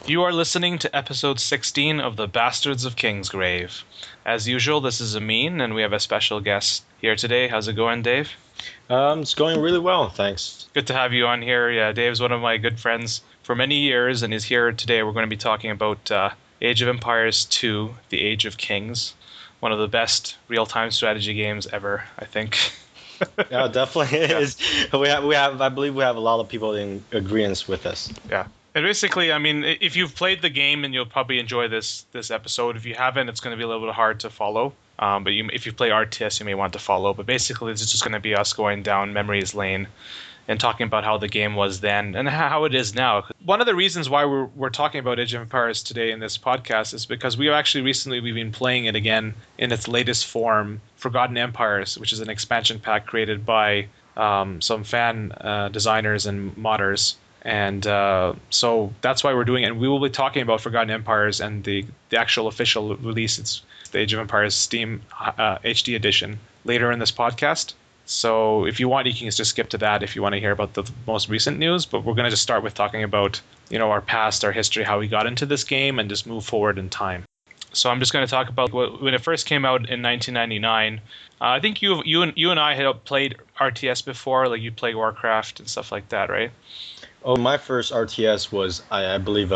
You are listening to episode 16 of the Bastards of Kingsgrave. As usual, this is Amin, and we have a special guest here today. How's it going, Dave? It's going really well, thanks. Good to have you on here. Yeah, Dave's one of my good friends for many years, and he's here today. We're going to be talking about Age of Empires 2, The Age of Kings. One of the best real-time strategy games ever, I think. Yeah, definitely is. I believe we have a lot of people in agreement with us. Yeah. And basically, I mean, if you've played the game, then you'll probably enjoy this episode. If you haven't, it's going to be a little bit hard to follow. But if you play RTS, you may want to follow. But basically, this is just going to be us going down memory's lane and talking about how the game was then and how it is now. One of the reasons why we're talking about Age of Empires today in this podcast is because we've been playing it again in its latest form, Forgotten Empires, which is an expansion pack created by some fan designers and modders. And so that's why we're doing it. And we will be talking about Forgotten Empires and the actual official release. It's the Age of Empires Steam HD edition later in this podcast. So if you want, you can just skip to that if you want to hear about the most recent news. But we're going to just start with talking about, our past, our history, how we got into this game, and just move forward in time. So I'm just going to talk about when it first came out in 1999. I think you and I had played RTS before, like you played Warcraft and stuff like that, right? Oh, my first RTS was, I believe,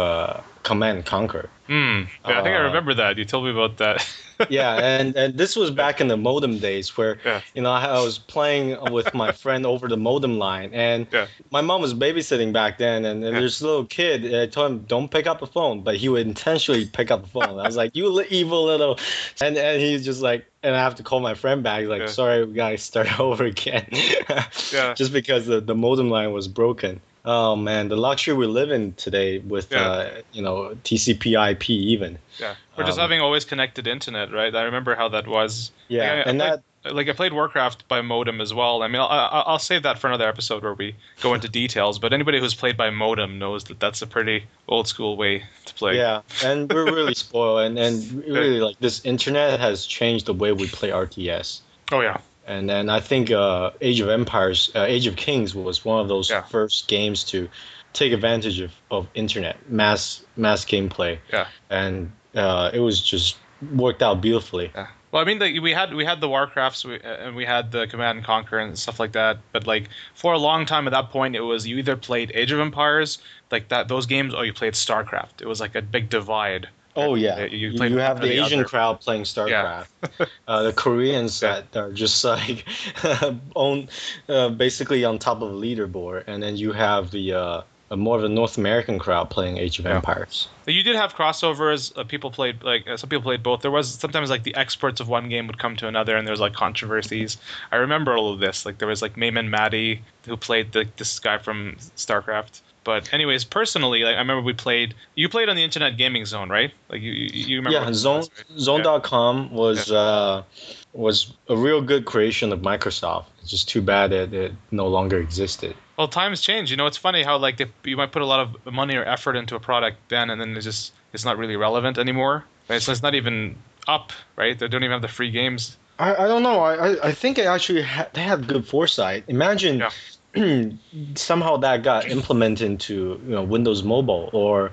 Command and Conquer. Yeah, I think I remember that. You told me about that. Yeah, and this was back in the modem days where, I was playing with my friend over the modem line, and my mom was babysitting back then, and there's a little kid. I told him, don't pick up the phone, but he would intentionally pick up the phone. I was like, you evil little... And he's just like, and I have to call my friend back, like, sorry, we gotta start over again. Just because the modem line was broken. Oh man, the luxury we live in today with TCP/IP even. Yeah, we're just having always connected internet, right? I remember how that was. Yeah, I played Warcraft by modem as well. I mean, I'll save that for another episode where we go into details. But anybody who's played by modem knows that that's a pretty old school way to play. Yeah, and we're really spoiled, and really like this internet has changed the way we play RTS. Oh yeah. And then I think Age of Empires, Age of Kings was one of those first games to take advantage of internet, mass gameplay. Yeah. And it was just worked out beautifully. Yeah. Well, I mean, we had the Warcrafts and we had the Command and Conquer and stuff like that. But like for a long time at that point, it was you either played Age of Empires like that, those games, or you played StarCraft. It was like a big divide. Oh yeah, you have the Asian crowd playing StarCraft. The Koreans that are just like basically on top of the leaderboard, and then you have the more of a North American crowd playing Age of Empires. You did have crossovers. People played some people played both. There was sometimes like the experts of one game would come to another, and there was like controversies. I remember all of this. Like there was like Mayman Matty who played this guy from StarCraft. But anyways, personally, like I remember you played on the Internet Gaming Zone, right? Like you remember? Yeah, Zone.com was a real good creation of Microsoft. It's just too bad that it no longer existed. Well, times change. It's funny how like you might put a lot of money or effort into a product then, and then it's not really relevant anymore. Right? So it's not even up, right? They don't even have the free games. I don't know. I think they actually they had good foresight. Imagine. Yeah. Somehow that got implemented into Windows Mobile, or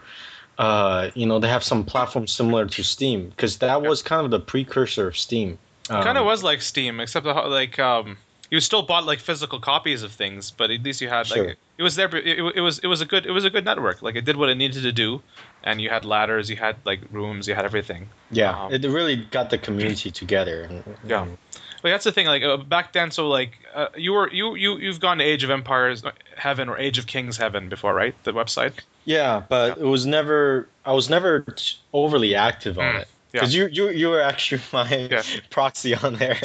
they have some platform similar to Steam, because that was kind of the precursor of Steam. It kind of was like Steam, except like you still bought like physical copies of things, but at least you had like it was there. It was a good network. Like it did what it needed to do, and you had ladders, you had like rooms, you had everything. Yeah, it really got the community together. Yeah. Well, that's the thing. Like back then, so like you've gone to Age of Empires Heaven or Age of Kings Heaven before, right? The website. Yeah, but I was never overly active on it. Because you were actually my proxy on there.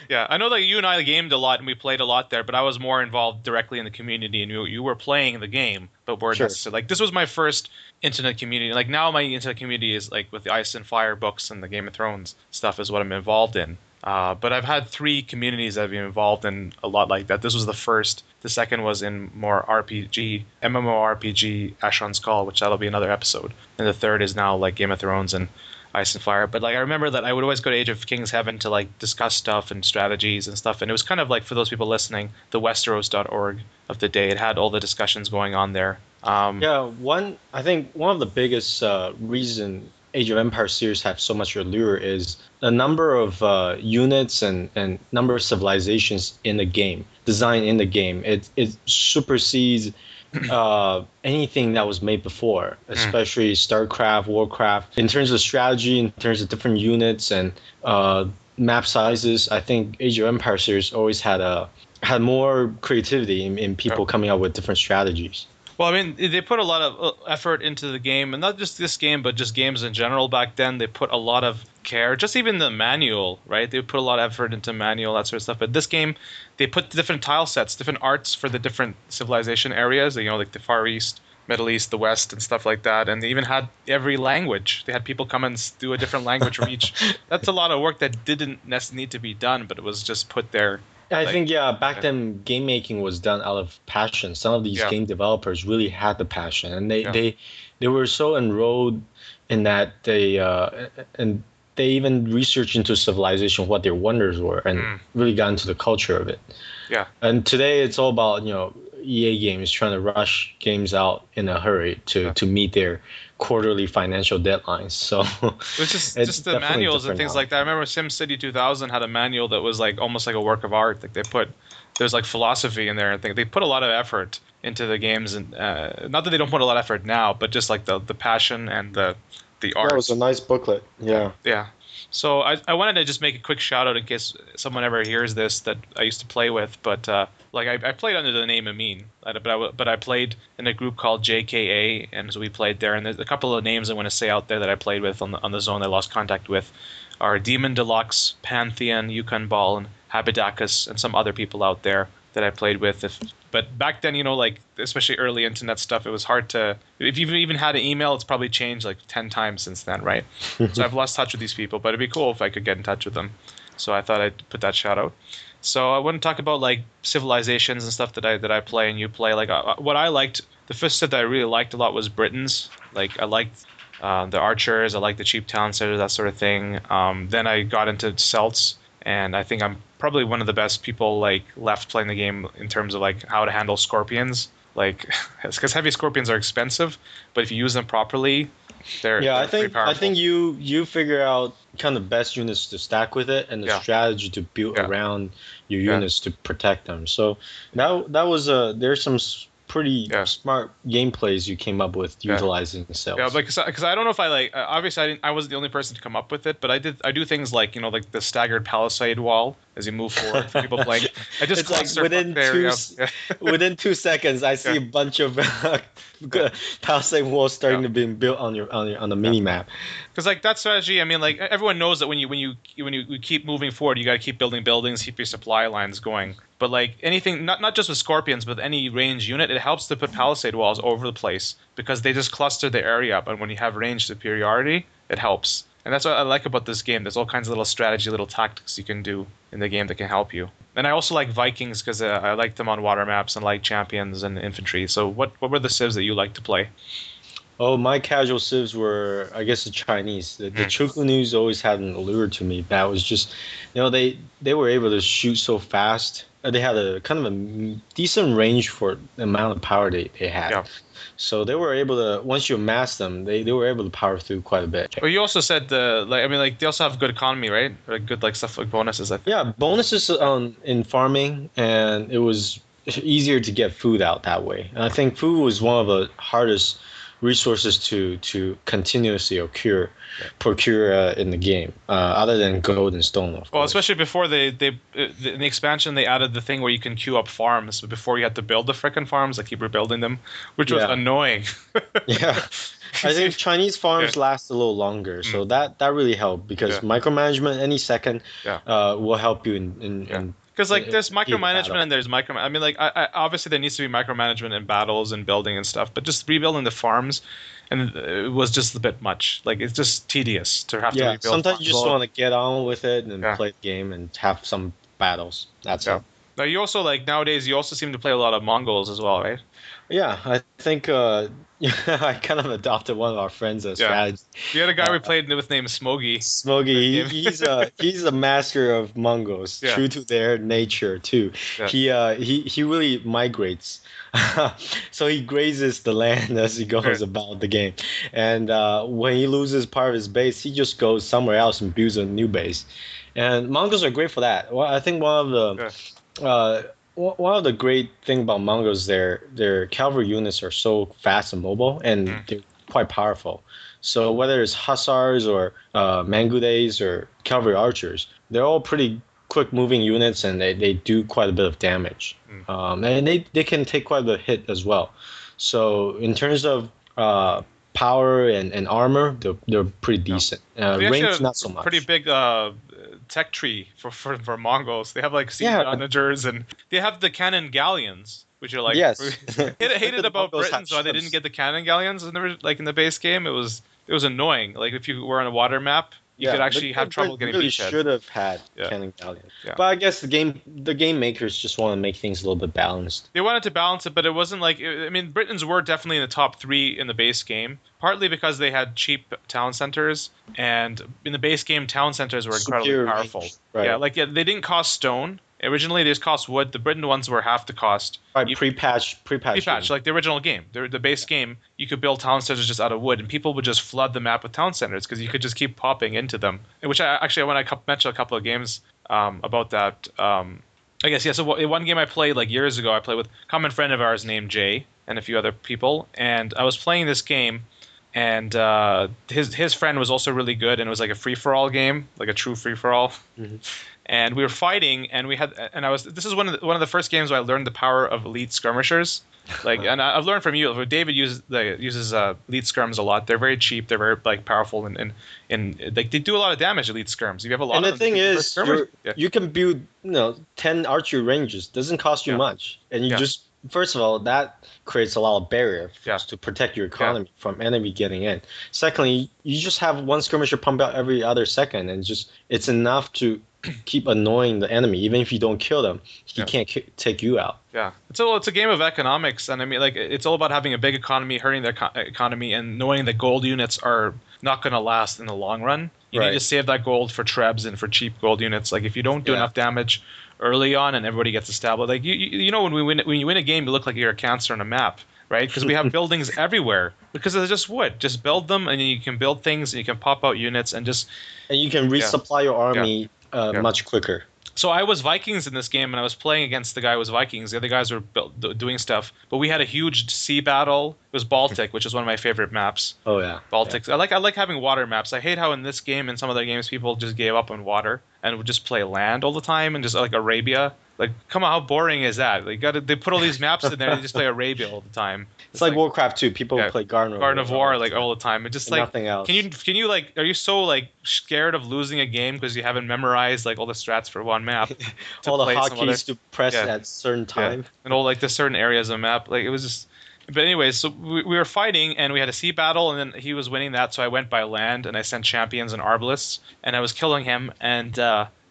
Yeah, I know that you and I gamed a lot and we played a lot there, but I was more involved directly in the community, and you were playing the game, but weren't necessarily. Like this was my first internet community. Like now my internet community is like with the Ice and Fire books and the Game of Thrones stuff is what I'm involved in. But I've had 3 communities that I've been involved in a lot like that. This was the first. The second was in more MMORPG, Asheron's Call, which that'll be another episode. And the third is now like Game of Thrones. And Ice and Fire. But like I remember that I would always go to Age of Kings Heaven to like discuss stuff and strategies and stuff. And it was kind of like, for those people listening, the Westeros.org of the day. It had all the discussions going on there. I think one of the biggest reason Age of Empires series have so much allure is the number of units and number of civilizations in the game, design in the game. It supersedes anything that was made before, especially StarCraft, Warcraft. In terms of strategy, in terms of different units and map sizes, I think Age of Empires series always had more creativity in people coming up with different strategies. Well, I mean, they put a lot of effort into the game, and not just this game, but just games in general back then. They put a lot of care, just even the manual, right? They put a lot of effort into manual, that sort of stuff. But this game, they put different tile sets, different arts for the different civilization areas, like the Far East, Middle East, the West, and stuff like that. And they even had every language. They had people come and do a different language for each. That's a lot of work that didn't necessarily need to be done, but it was just put there. I think back then game making was done out of passion. Some of these game developers really had the passion, and they were so enrolled in that and they even researched into civilization, what their wonders were, and really got into the culture of it. Yeah. And today it's all about EA games trying to rush games out in a hurry to meet their quarterly financial deadlines. So it's just the manuals and things like that. I remember SimCity 2000 had a manual that was like almost like a work of art. Like there's like philosophy in there and things. They put a lot of effort into the games, and not that they don't put a lot of effort now, but just like the passion and the art. That was a nice booklet. Yeah. Yeah. So I wanted to just make a quick shout out in case someone ever hears this that I used to play with, but I played under the name Amin, but I played in a group called JKA, and so we played there. And there's a couple of names I want to say out there that I played with on the zone I lost contact with are Demon Deluxe, Pantheon, Yukon Ball, and Habidacus, and some other people out there that I played with. But back then, like especially early internet stuff, it was hard to. If you've even had an email, it's probably changed like 10 times since then, right? So I've lost touch with these people, but it'd be cool if I could get in touch with them. So I thought I'd put that shout out. So I want to talk about like civilizations and stuff that I play and you play. Like what I liked, the first set that I really liked a lot was Britons. Like I liked the archers, I liked the cheap town centers, that sort of thing. Then I got into Celts, and I think I'm probably one of the best people like left playing the game in terms of like how to handle scorpions. Like, because heavy scorpions are expensive, but if you use them properly, they're pretty powerful. I think you figure out kind of best units to stack with it and the strategy to build around your units to protect them. So that was there's some pretty smart gameplays you came up with utilizing the cells. Yeah, because I don't know if I like. Obviously, I wasn't the only person to come up with it, but I do things like like the staggered palisade wall as you move forward for people playing. I just it's like within 2 seconds, I see a bunch of palisade walls starting to be built on the mini map. Because like that strategy, I mean, like everyone knows that when you keep moving forward, you got to keep building buildings, keep your supply lines going. But like anything, not just with scorpions, but any range unit, it helps to put palisade walls over the place because they just cluster the area up, and when you have range superiority, it helps. And that's what I like about this game. There's all kinds of little strategy, little tactics you can do in the game that can help you. And I also like Vikings because I like them on water maps and like champions and infantry. So what were the civs that you like to play? Oh, my casual civs were, I guess, the Chinese. The Chukunus always had an allure to me. That was just, they were able to shoot so fast. They had a kind of a decent range for the amount of power they had. Yeah. So they were able to, once you amass them, they were able to power through quite a bit. Well, you also said they also have good economy, right? Or good like stuff like bonuses. I think. Yeah, bonuses in farming, and it was easier to get food out that way. And I think food was one of the hardest resources to continuously procure in the game, other than gold and stone, of course. Well, especially before in the expansion, they added the thing where you can queue up farms. But before you had to build the frickin' farms, like keep rebuilding them, which was annoying. Yeah. I think Chinese farms last a little longer, so that really helped because micromanagement any second will help you in because like there's micromanagement and there's I mean, like I obviously there needs to be micromanagement in battles and building and stuff, but just rebuilding the farms, and it was just a bit much. Like it's just tedious to have to rebuild. Sometimes you just want to get on with it and play the game and have some battles. That's it. Now you also nowadays you also seem to play a lot of Mongols as well, right? Yeah, I think I kind of adopted one of our friends as Yeah. strategy. We had a guy we Uh, played with named Smoggy in the Smokey, game. he's a master of Mongols, Yeah. true to their nature too. Yeah. He really migrates, so he grazes the land as he Right. goes about the game, and when he loses part of his base, he just goes somewhere else and builds a new base. And Mongols are great for that. Well, I think Yeah. uh, one of the great thing about Mongols, their cavalry units are so fast and mobile, and Mm. they're quite powerful. So whether it's hussars or mangudes or cavalry archers, they're all pretty quick moving units, and they do quite a bit of damage. Mm. And they can take quite a bit of hit as well. So in terms of power and armor, they're pretty Yeah. decent. They actually Range, have not so a pretty much. big tech tree for Mongols. They have like siege Yeah, onagers and they have the cannon galleons, which are like yes. hated The about Mongols have Britons why they didn't ships. get the cannon galleons and they were like in the base game. It was annoying. Like if you were on a water map, you could Yeah, actually have trouble getting really beachhead. should have had Yeah, Cannon Galleon. yeah. But I guess the game makers just want to make things a little bit balanced. They wanted to balance it, but it wasn't like I mean, Britons were definitely in the top three in the base game, partly because they had cheap town centers, and in the base game, town centers were incredibly Superior powerful. range, Yeah, right? like they didn't cost stone. Originally, they just cost wood. The Britain ones were half the cost. Right, You pre-patch pre-patch, game. like the original game, the base game, you could build town centers just out of wood, and people would just flood the map with town centers because you could just keep popping into them. Which I actually, when I mentioned a couple of games about that, I guess yeah. So one game I played like years ago, I played with a common friend of ours named Jay and a few other people, and I was playing this game, and his friend was also really good, and it was like a free for all game, like a true free for all. Mhm. And we were fighting, and we had, and I was. This is one of the first games where I learned the power of elite skirmishers. Like, and I've learned from you. David uses elite skirms a lot. They're very cheap. They're very like powerful, and like they do a lot of damage. Elite skirms. If you have a lot And of the them, thing you is, skirmish. Yeah, you can build 10 archery ranges. Doesn't cost you yeah, much, and you yeah, just first of all that creates a lot of barrier yeah, to protect your yeah, economy from enemy getting in. Secondly, you just have one skirmisher pump out every other second, and just it's enough to keep annoying the enemy. Even if you don't kill them, he yeah. can't take you out. Yeah, it's a game of economics, and I mean, like, it's all about having a big economy, hurting the economy, and knowing that gold units are not going to last in the long run. You need to Right. save that gold for trebs and for cheap gold units. Like, if you don't do Yeah. enough damage early on, and everybody gets established, like you know, when you win a game, you look like you're a cancer on a map, right? Because we have buildings everywhere because it's just wood. Just build them, and you can build things, and you can pop out units, and just And you can yeah, resupply your yeah, army yeah. much quicker. So I was Vikings in this game, and I was playing against the guy who was Vikings. The other guys were doing stuff, but we had a huge sea battle. It was Baltic, which is one of my favorite maps. Oh yeah. Yeah. Baltic. I like having water maps. I hate how in this game and some other games people just gave up on water and would just play land all the time and just like Arabia. Like, come on, how boring is that? They put all these maps in there and they just play Arabia all the time. It's It's like like Warcraft 2. People yeah, play Garden of Garden of War War like all the time. It just and like nothing else. can you like are you so like scared of losing a game because you haven't memorized like all the strats for one map to All the play some other hotkeys to press yeah at certain yeah time. and all like the certain areas of the map like it was just but anyways so we were fighting and we had a sea battle and then he was winning that so I went by land and I sent champions and arbalists and I was killing him and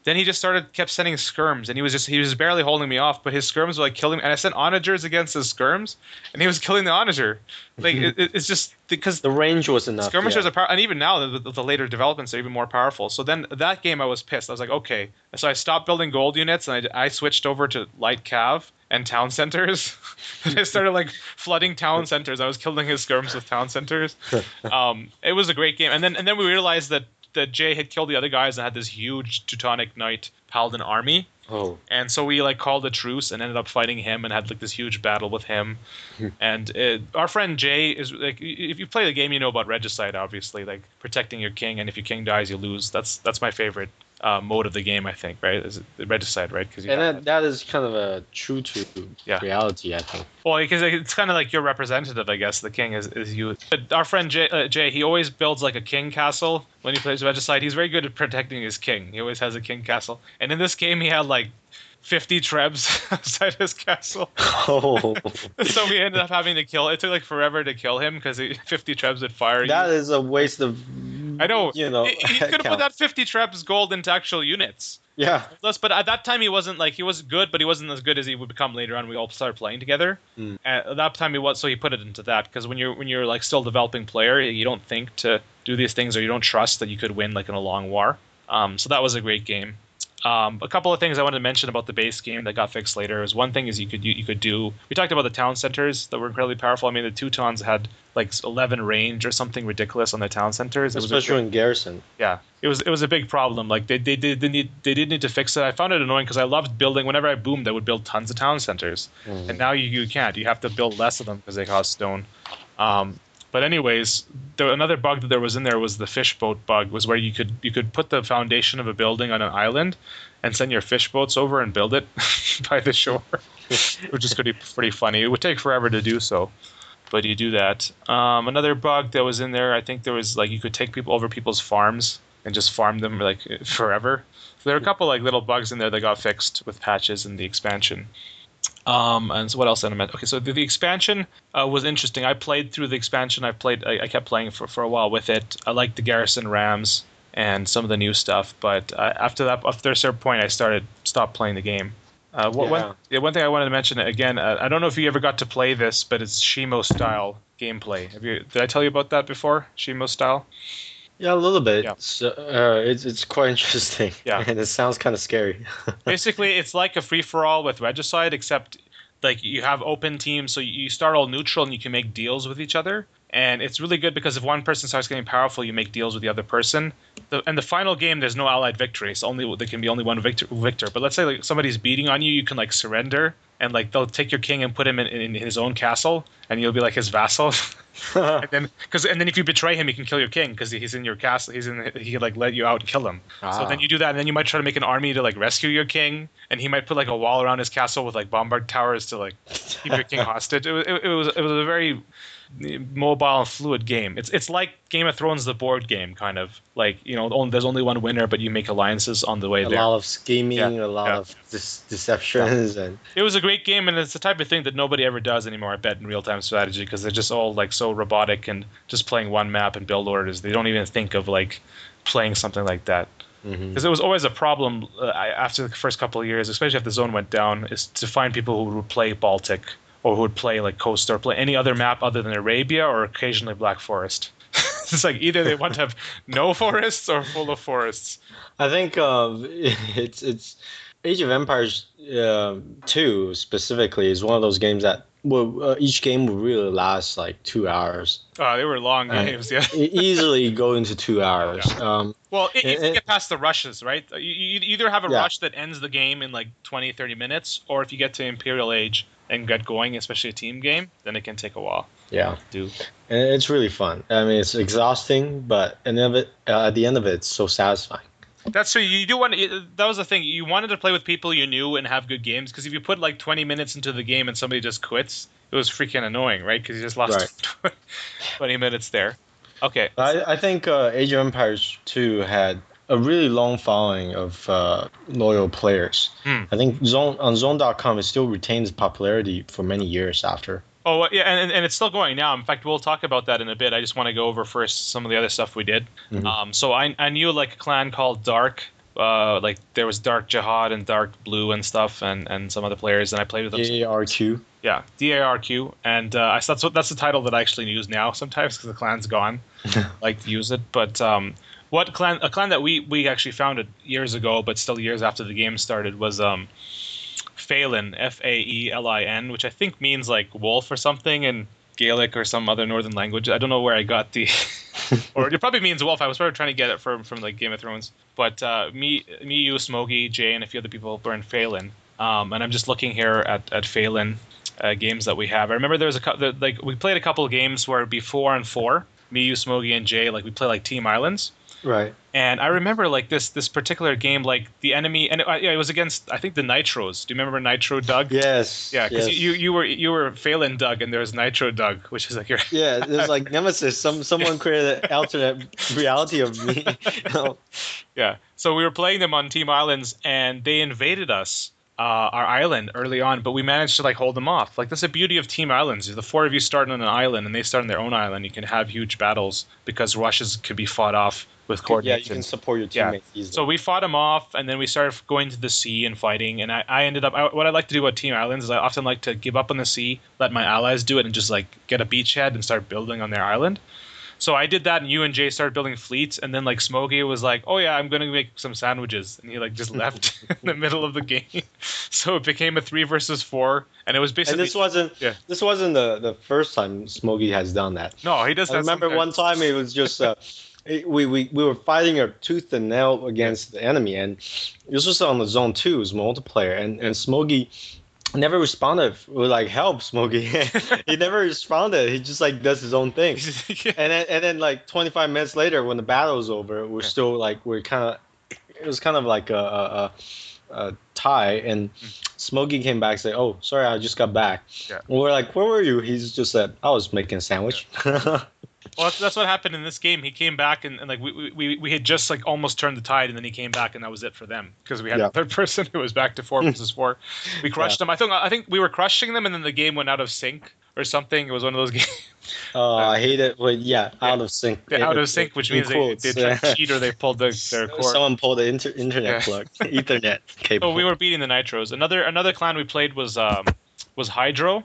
then he just kept sending skirms, and he was barely holding me off, but his skirms were like killing me. And I sent onagers against his skirms, and he was killing the onager. Like it's just because The range was enough. skirmishers Yeah. are powerful, and even now the later developments are even more powerful. So then that game I was pissed. I was like, okay. So I stopped building gold units, and I switched over to light cav and town centers. And I started like flooding town centers. I was killing his skirms with town centers. It was a great game, and then we realized that Jay had killed the other guys and had this huge Teutonic Knight Paladin army. Oh. And so we like called a truce and ended up fighting him and had like this huge battle with him. And our friend Jay is like, if you play the game, you know about regicide, obviously, like protecting your king, and if your king dies, you lose. That's my favorite mode of the game, I think. Right? Is it the regicide, right? Because And that is kind of a true to yeah. reality, I think. Well, because it's kind of like your representative, I guess. The king is you. But our friend Jay, he always builds like a king castle when he plays regicide. He's very good at protecting his king. He always has a king castle. And in this game, he had like 50 trebs outside his castle. Oh. So we ended up having to kill. It took like forever to kill him because 50 trebs would fire. That is a waste of I know. you know He could have put count. that 50 trebs gold into actual units. Yeah. But at that time, he was good, but he wasn't as good as he would become later on. We all started playing together. At that time, so he put it into that because when you're like still developing player, you don't think to do these things or you don't trust that you could win like in a long war. So that was a great game. A couple of things I wanted to mention about the base game that got fixed later is one thing is you could do. We talked about the town centers that were incredibly powerful. I mean, the Teutons had like 11 range or something ridiculous on their town centers. Especially in garrison. Yeah, it was a big problem. Like they did need to fix it. I found it annoying because I loved building. Whenever I boomed, I would build tons of town centers, and now you can't. You have to build less of them because they cost stone. But anyways, another bug that there was in there was the fish boat bug, was where you could put the foundation of a building on an island and send your fish boats over and build it by the shore, which is pretty funny. It would take forever to do so, but you do that. Another bug that was in there, I think there was like you could take people over people's farms and just farm them like forever. So there are a couple like little bugs in there that got fixed with patches in the expansion. And so what else did I meant? Okay, so the expansion was interesting. I played through the expansion. I kept playing for a while with it. I liked the garrison rams and some of the new stuff, but after a certain point, I stopped playing the game. One thing I wanted to mention again, I don't know if you ever got to play this, but it's Shimo style gameplay. Did I tell you about that before? Shimo style? Yeah, a little bit. Yeah. So, it's quite interesting. Yeah. And it sounds kind of scary. Basically, it's like a free-for-all with Regicide, except like you have open teams, so you start all neutral and you can make deals with each other. And it's really good because if one person starts getting powerful, you make deals with the other person. And the final game, there's no allied victory. There can be only one victor. But let's say like somebody's beating on you, you can like surrender and like they'll take your king and put him in his own castle, and you'll be like his vassal. and then if you betray him, he can kill your king because he's in your castle. He can like let you out and kill him. So then you do that, and then you might try to make an army to like rescue your king, and he might put like a wall around his castle with like bombard towers to like keep your king hostage. It was a very mobile and fluid game. It's like Game of Thrones, the board game, kind of like, you know, there's only one winner, but you make alliances on the way there. A lot of scheming, a lot of deceptions, and it was a great game, and it's the type of thing that nobody ever does anymore, I bet, in real-time strategy, because they're just all like so robotic and just playing one map and build orders. They don't even think of like playing something like that. Because it was always a problem after the first couple of years, especially after the zone went down, is to find people who would play Baltic or who would play like Coast or play any other map other than Arabia or occasionally Black Forest. It's like either they want to have no forests or full of forests. I think it's Age of Empires 2 specifically is one of those games that each game would really last like 2 hours. Oh, they were long games, yeah. Easily go into 2 hours. Yeah. Well, if you get past the rushes, right? You either have a rush that ends the game in like 20, 30 minutes, or if you get to Imperial Age and get going, especially a team game, then it can take a while. Yeah. Do. And it's really fun. I mean, it's exhausting, but at the end of it, it's so satisfying. That's true. You do want to, that was the thing. You wanted to play with people you knew and have good games, because if you put like 20 minutes into the game and somebody just quits, it was freaking annoying, right? Because you just lost 20 minutes there. Okay. I think Age of Empires 2 had a really long following of loyal players. I think on Zone.com, it still retains popularity for many years after. Oh, yeah, and it's still going now. In fact, we'll talk about that in a bit. I just want to go over first some of the other stuff we did. So I knew like a clan called Dark. Like there was Dark Jihad and Dark Blue and stuff, and some other players, and I played with them. DARQ. Yeah, DARQ, and that's the title that I actually use now sometimes because the clan's gone. I like to use it, but a clan that we actually founded years ago, but still years after the game started, was Phelan, Faelin, which I think means like wolf or something in Gaelic or some other northern language. I don't know where I got the, or it probably means wolf. I was probably trying to get it from like Game of Thrones. But you, Smokey, Jay, and a few other people were in Phelan. And I'm just looking here at Phelan games that we have. I remember there was we played a couple of games where it'd be 4 and 4. Me, you, Smokey, and Jay, like we play like Team Islands. Right. And I remember like this particular game, like the enemy, and it was against, I think, the Nitros. Do you remember Nitro Doug? Yes. Yeah, because you were Phelan Doug, and there was Nitro Doug, which is like your there's like Nemesis. Someone created an alternate reality of me. Yeah. So we were playing them on Team Islands, and they invaded us our island early on, but we managed to like hold them off. Like that's the beauty of team islands. If the four of you start on an island and they start on their own island, you can have huge battles because rushes could be fought off with Yeah, coordination. you can support your teammates easily. So we fought them off, and then we started going to the sea and fighting. And I ended up what I like to do about team islands is I often like to give up on the sea, let my allies do it, and just like get a beachhead and start building on their island. So I did that, and you and Jay started building fleets, and then like Smokey was like, "Oh yeah, I'm gonna make some sandwiches," and he like just left in the middle of the game. So it became a 3 versus 4, and it was basically. And this wasn't the first time Smokey has done that. No, he does. I remember one time it was just we were fighting a tooth and nail against the enemy, and this was on the zone 2, it was multiplayer, and Smokey never responded. We were like, help, Smokey. He never responded. He just like does his own thing. And then like 25 minutes later, when the battle was over, we're still like it was kind of like a tie. And Smokey came back and said, "Oh, sorry, I just got back." Yeah. And we're like, "Where were you?" He's just said, "I was making a sandwich." Yeah. Well, that's what happened in this game. He came back and like we had just like almost turned the tide, and then he came back and that was it for them because we had a third person who was back to 4 versus 4. We crushed them. I think we were crushing them, and then the game went out of sync or something. It was one of those games. I hate it when out of sync. Out of sync, which means they tried to cheat or they pulled their core. Someone pulled the internet plug, Ethernet cable. Oh, we were beating the Nitros. Another clan we played was Hydro.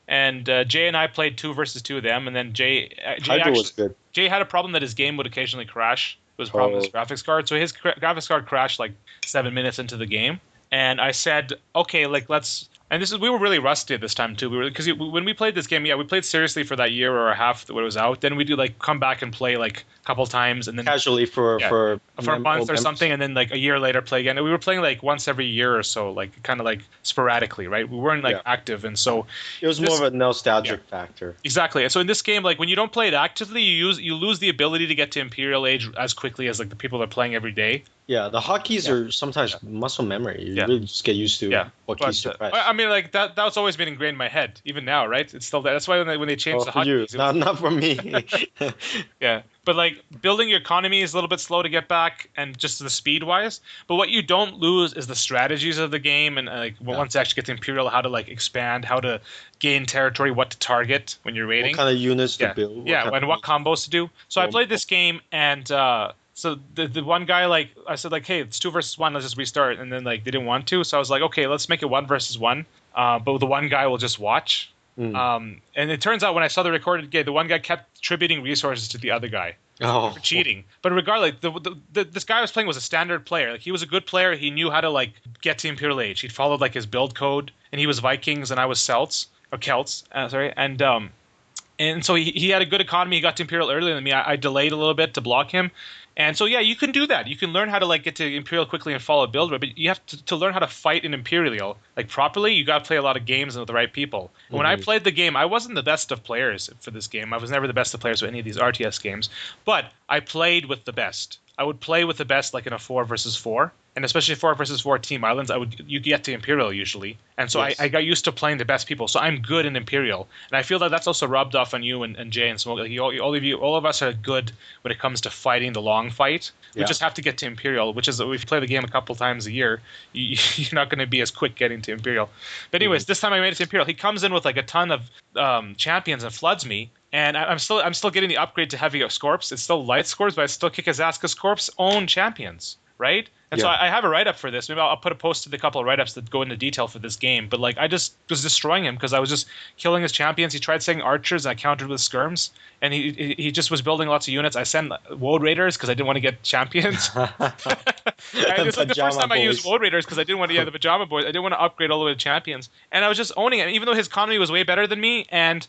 And Jay and I played 2 versus 2 of them, and then Jay was good. Jay had a problem that his game would occasionally crash. It was a problem with his graphics card, so his graphics card crashed like 7 minutes into the game. And I said, okay, like let's. And we were really rusty at this time too. Because when we played this game, we played seriously for that year or a half when it was out. Then we do like come back and play like a couple times, and then casually for a month or something, and then like a year later play again. And we were playing like once every year or so, like kind of like sporadically, right? We weren't like active, and so it was more of a nostalgic factor. Exactly. And so in this game, like when you don't play it actively, you lose the ability to get to Imperial Age as quickly as like the people that are playing every day. Yeah, the hotkeys are sometimes muscle memory. You really just get used to what keys to press. I mean, like that's always been ingrained in my head, even now, right? It's still there. That's why when they changed the hotkeys, not for me. Yeah, but like building your economy is a little bit slow to get back, and just the speed wise. But what you don't lose is the strategies of the game, and like once you actually get to Imperial, how to like expand, how to gain territory, what to target when you're raiding, what kind of units to build, and what combos to do. So I played this game and. So the one guy, like, I said, like, hey, it's 2 versus 1, let's just restart. And then, like, they didn't want to. So I was like, okay, let's make it 1 versus 1. But the one guy will just watch. And it turns out when I saw the recorded game, the one guy kept attributing resources to the other guy for cheating. But regardless, this guy I was playing was a standard player. Like, he was a good player. He knew how to, like, get to Imperial Age. He'd followed, like, his build code. And he was Vikings and I was Celts. And so he had a good economy. He got to Imperial earlier than me. I delayed a little bit to block him. And so, yeah, you can do that. You can learn how to like get to Imperial quickly and follow a build, but you have to learn how to fight in Imperial like properly. You got to play a lot of games with the right people. Mm-hmm. When I played the game, I wasn't the best of players for this game. I was never the best of players with any of these RTS games, but I played with the best. I would play with the best like in a 4 versus 4. And especially 4 versus 4 team islands, you get to Imperial usually. And so I got used to playing the best people. So I'm good in Imperial. And I feel that that's also rubbed off on you and Jay and Smoke. Like all of us are good when it comes to fighting the long fight. We just have to get to Imperial, which is, if you play the game a couple times a year, you're not going to be as quick getting to Imperial. But anyways, this time I made it to Imperial. He comes in with like a ton of champions and floods me. And I'm still getting the upgrade to heavy Scorps. It's still light Scorps, but I still kick his ass because Scorps own champions, right? And so I have a write-up for this. Maybe I'll put a post to the couple of write-ups that go into detail for this game. But like I just was destroying him because I was just killing his champions. He tried saying archers, and I countered with skirms. And he just was building lots of units. I sent Woad Raiders because I didn't want to get champions. It's like the first time I used Woad Raiders because I didn't want to the Pajama Boys. I didn't want to upgrade all the way to champions. And I was just owning it. Even though his economy was way better than me, and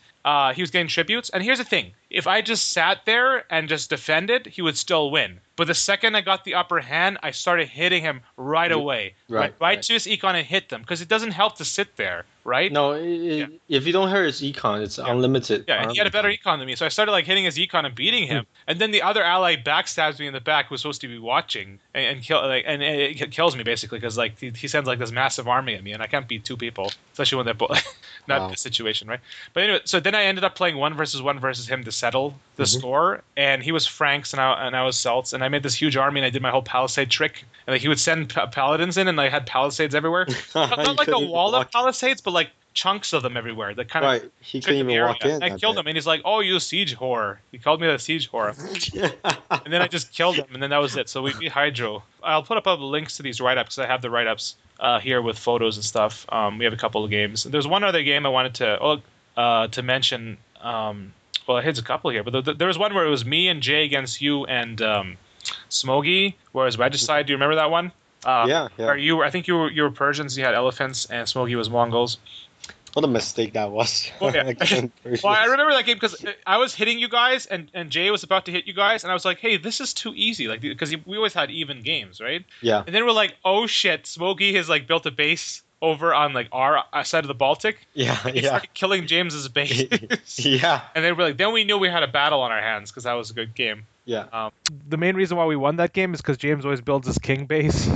he was getting tributes. And here's the thing. If I just sat there and just defended, he would still win. But the second I got the upper hand, I started hitting him right away. Right to his econ and hit them. Because it doesn't help to sit there, right? No, if you don't hurt his econ, it's unlimited. Yeah, and he had a better econ than me. So I started like hitting his econ and beating him. And then the other ally backstabs me in the back who was supposed to be watching. And it kills me basically because like he sends like this massive army at me. And I can't beat 2 people. Especially when they're both... not this situation, right? But anyway, so then I ended up playing 1v1 versus him to settle the score, and he was Franks and I was Celts, and I made this huge army and I did my whole palisade trick, and like he would send paladins in, and I had palisades everywhere, not like a wall of palisades, but like chunks of them everywhere. That kind of he couldn't even walk in. I killed him, and he's like, "Oh, you siege whore." He called me a siege whore, and then I just killed him, and then that was it. So we beat Hydro. I'll put up links to these write-ups because I have the write-ups here with photos and stuff. We have a couple of games. There's one other game I wanted to mention. Well, here's a couple here, but there was one where it was me and Jay against you and Smoggy, whereas Regicide. Do you remember that one? Yeah. I think you were Persians. You had elephants, and Smoggy was Mongols. What a mistake that was. Well, yeah. Well, I remember that game because I was hitting you guys, and Jay was about to hit you guys, and I was like, "Hey, this is too easy." Like, because we always had even games, right? Yeah. And then we're like, "Oh shit, Smokey has like built a base over on like our side of the Baltic." Yeah, He started killing James's base. Yeah. And then we knew we had a battle on our hands because that was a good game. Yeah. The main reason why we won that game is because James always builds his king base.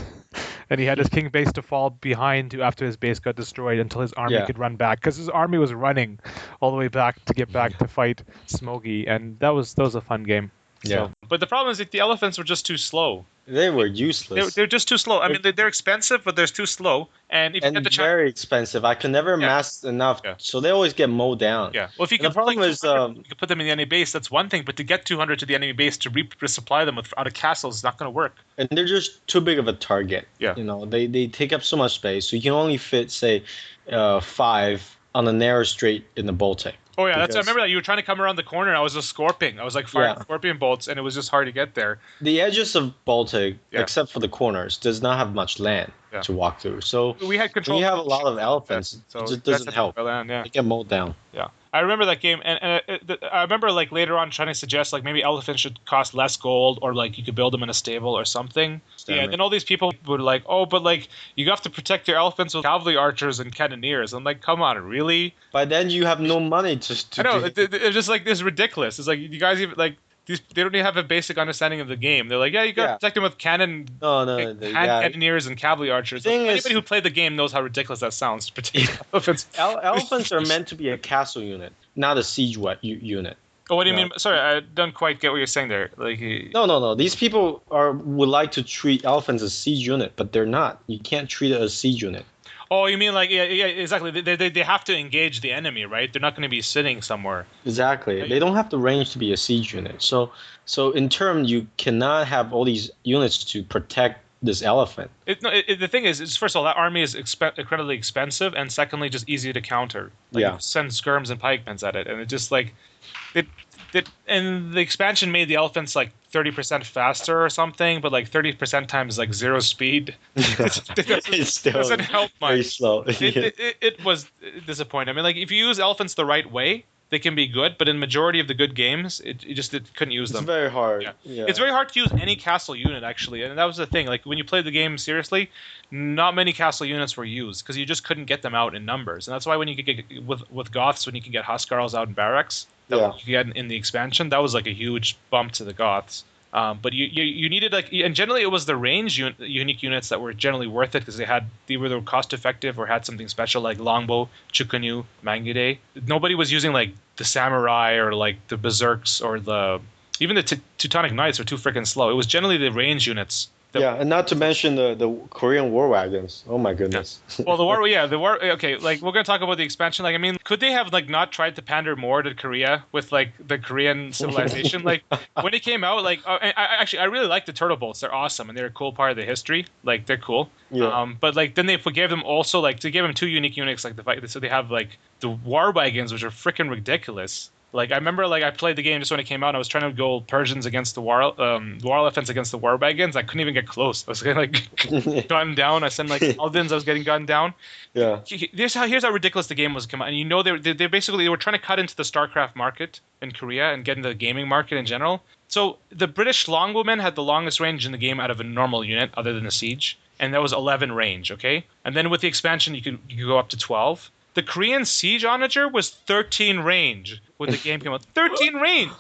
And he had his king base to fall behind after his base got destroyed until his army could run back. Because his army was running all the way back to get back to fight Smoggy. And that was a fun game. Yeah. So, but the problem is that the elephants were just too slow. They were useless. They're just too slow. I mean, they're expensive, but they're too slow. And if you get the very expensive. I could never mass enough, so they always get mowed down. Yeah. Well, if you the problem is, you could put them in the enemy base. That's one thing, but to get 200 to the enemy base to resupply them out of castles is not going to work. And they're just too big of a target. Yeah. You know, they take up so much space, so you can only fit, say, 5 on a narrow strait in the Baltic. Oh yeah, I remember that you were trying to come around the corner. And I was just scorping. I was like firing scorpion bolts, and it was just hard to get there. The edges of Baltic, except for the corners, does not have much land to walk through. So we had control. When you have a lot of elephants, so it just doesn't help. Land, They get mowed down. Yeah. I remember that game, and I remember like later on trying to suggest like maybe elephants should cost less gold, or like you could build them in a stable or something. Yeah, and then all these people were like, "Oh, but like you have to protect your elephants with cavalry archers and cannoneers." I'm like, "Come on, really?" By then you have no money to I know it's just like this is ridiculous. It's like you guys even like. They don't even have a basic understanding of the game. They're like, you got to protect them with cannoneers and cavalry archers. Anybody who played the game knows how ridiculous that sounds. To protect elephants. Elephants are meant to be a castle unit, not a siege unit. Oh, what do you mean? Sorry, I don't quite get what you're saying there. Like, no. These people would like to treat elephants as siege unit, but they're not. You can't treat it as siege unit. Oh, you mean like yeah, exactly. They have to engage the enemy, right? They're not going to be sitting somewhere. Exactly. They don't have the range to be a siege unit. So in turn, you cannot have all these units to protect this elephant. The thing is first of all, that army is incredibly expensive, and secondly, just easy to counter. Like, you send skirms and pikemen at it, and it just like and the expansion made the elephants like 30% faster or something, but like 30% times like 0 speed. It still doesn't help much. Very slow. It was disappointing. I mean, like if you use elephants the right way, they can be good, but in majority of the good games, it couldn't use them. It's very hard. Yeah. It's very hard to use any castle unit actually, and that was the thing. Like when you played the game seriously, not many castle units were used because you just couldn't get them out in numbers, and that's why when you could get with Goths, when you could get Huskarls out in barracks, you could get in the expansion, that was like a huge bump to the Goths. But you needed like, and generally it was the range unique units that were generally worth it because they were the cost effective or had something special like Longbow, Chukunu, Mangide. Nobody was using like the Samurai or like the Berserks or even the Teutonic Knights were too freaking slow. It was generally the range units. And not to mention the Korean war wagons. Oh my goodness. Yeah. Well, the war. Okay, like we're gonna talk about the expansion. Like, I mean, could they have like not tried to pander more to Korea with like the Korean civilization? Like when it came out, like I really like the turtle boats. They're awesome and they're a cool part of the history. Like they're cool. Yeah. But like then they gave them also like they gave them 2 unique units like so they have like the war wagons, which are freaking ridiculous. Like I remember, like I played the game just when it came out. And I was trying to go Persians against the war elephants against the war wagons. I couldn't even get close. I was getting like gunned down. I sent like Aldins. I was getting gunned down. Yeah. Here's how ridiculous the game was come out. And you know they basically were trying to cut into the StarCraft market in Korea and get into the gaming market in general. So the British Longbowmen had the longest range in the game out of a normal unit, other than the siege, and that was 11 range. Okay, and then with the expansion, you could go up to 12. the Korean siege onager was 13 range when the game came out. 13 range.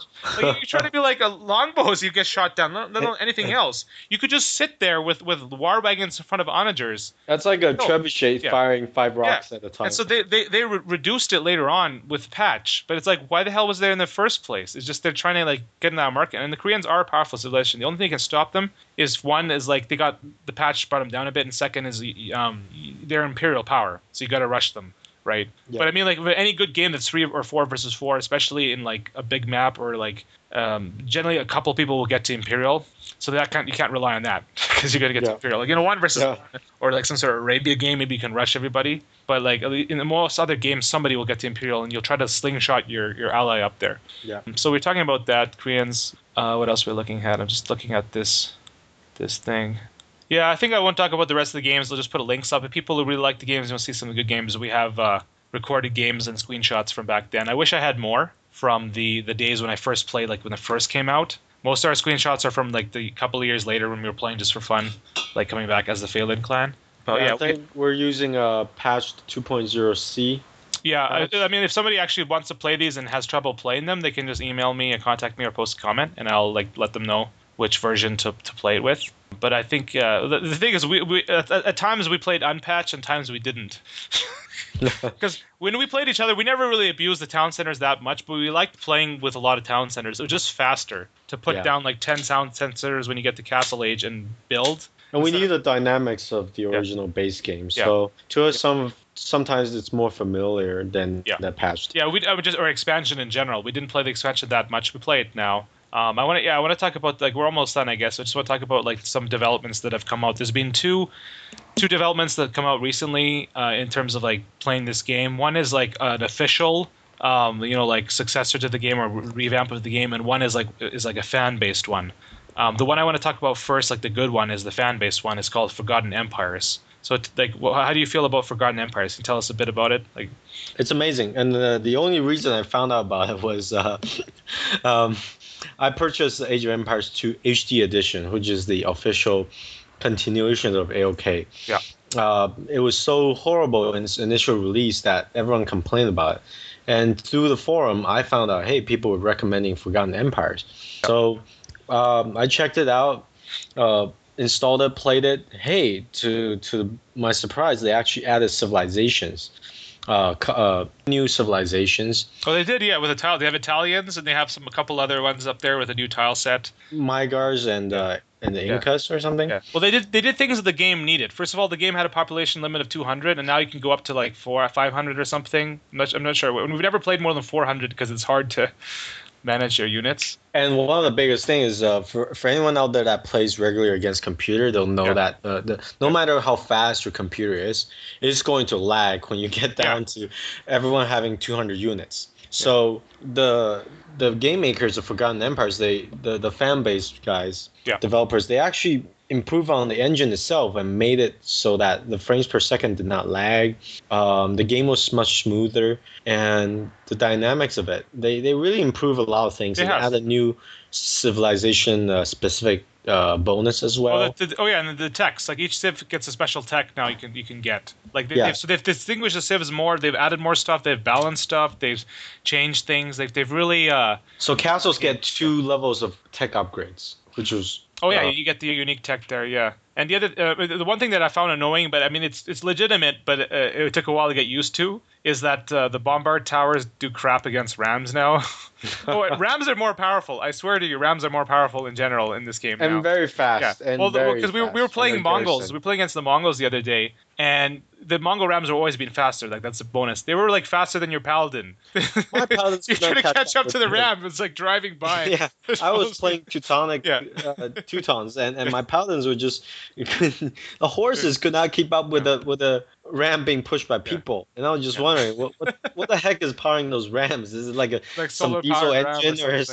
Like, you try to be like a longbows, you get shot down. Not anything else. You could just sit there with war wagons in front of onagers. That's like a trebuchet firing 5 rocks at a time. And so they reduced it later on with patch, but it's like, why the hell was there in the first place? It's just they're trying to like get in that market, and the Koreans are a powerful civilization. The only thing that can stop them is, one is like they got the patch brought them down a bit, and second is they're imperial power, so you got to rush them. Right, but I mean, like any good game that's 3 or 4 versus 4, especially in like a big map or like generally a couple people will get to Imperial, so that you can't rely on that because you got to get to Imperial. Like 1 versus 1, or like some sort of Arabia game, maybe you can rush everybody. But like in most other games, somebody will get to Imperial, and you'll try to slingshot your ally up there. Yeah. So we're talking about that, Koreans. What else we're looking at? I'm just looking at this thing. Yeah, I think I won't talk about the rest of the games. I'll just put links up. If people who really like the games want to see some of the good games, we have recorded games and screenshots from back then. I wish I had more from the days when I first played, like when it first came out. Most of our screenshots are from like the couple of years later when we were playing just for fun, like coming back as the Phelan clan. But I think we're using a patched 2.0C. Yeah, I mean, if somebody actually wants to play these and has trouble playing them, they can just email me and contact me or post a comment, and I'll like let them know which version to play it with. But I think the thing is, we at times we played unpatched and times we didn't. Because when we played each other, we never really abused the town centers that much, but we liked playing with a lot of town centers. It was just faster to put down like 10 town centers when you get to Castle Age and build. And we knew the dynamics of the original base game, so to us, sometimes it's more familiar than the patched. Yeah, or expansion in general. We didn't play the expansion that much. We play it now. I want to talk about, like, we're almost done, I guess. I just want to talk about like some developments that have come out. There's been two developments that have come out recently in terms of like playing this game. One is like an official, like successor to the game or revamp of the game, and one is like a fan-based one. The one I want to talk about first, like the good one, is the fan-based one. It's called Forgotten Empires. So, how do you feel about Forgotten Empires? Can you tell us a bit about it? Like, it's amazing, and the only reason I found out about it was I purchased the Age of Empires 2 HD edition, which is the official continuation of AOK. Yeah. It was so horrible in its initial release that everyone complained about it. And through the forum, I found out, hey, people were recommending Forgotten Empires. So I checked it out, installed it, played it. Hey, to my surprise, they actually added civilizations. New civilizations. Oh, they did, yeah. With they have Italians, and they have a couple other ones up there with a new tile set. Mygars and the Incas or something. Yeah. Well, they did things that the game needed. First of all, the game had a population limit of 200, and now you can go up to like 400 or 500 or something. I'm not sure. We've never played more than 400 because it's hard to manage your units. And one of the biggest things is for anyone out there that plays regularly against computer, they'll know that no matter how fast your computer is, it's going to lag when you get down to everyone having 200 units. So the game makers of Forgotten Empires, the fan-based guys, developers, they actually improved on the engine itself and made it so that the frames per second did not lag. The game was much smoother, and the dynamics of it, they really improved a lot of things. They added new civilization specific bonus as well. And the techs, like each civ gets a special tech now you can get. Like they've distinguished the civs more. They've added more stuff. They've balanced stuff. They've changed things. They've really. So castles get 2 levels of tech upgrades, which was. You get the unique tech there, yeah. And the other, the one thing that I found annoying, but I mean it's legitimate, but it took a while to get used to, is that the bombard towers do crap against rams now. Rams are more powerful. I swear to you, rams are more powerful in general in this game now. And very fast. Yeah. Because we were playing Mongols. We were playing against the Mongols the other day, and the Mongol rams have always been faster. Like, that's a bonus. They were like faster than your paladin. My paladins you're trying to catch up to the ram. It's like driving by. Yeah, I was playing Teutonic Teutons, and my paladins were just the horses could not keep up with the ram being pushed by people, and I was just wondering what the heck is powering those rams? Is it like some diesel engine or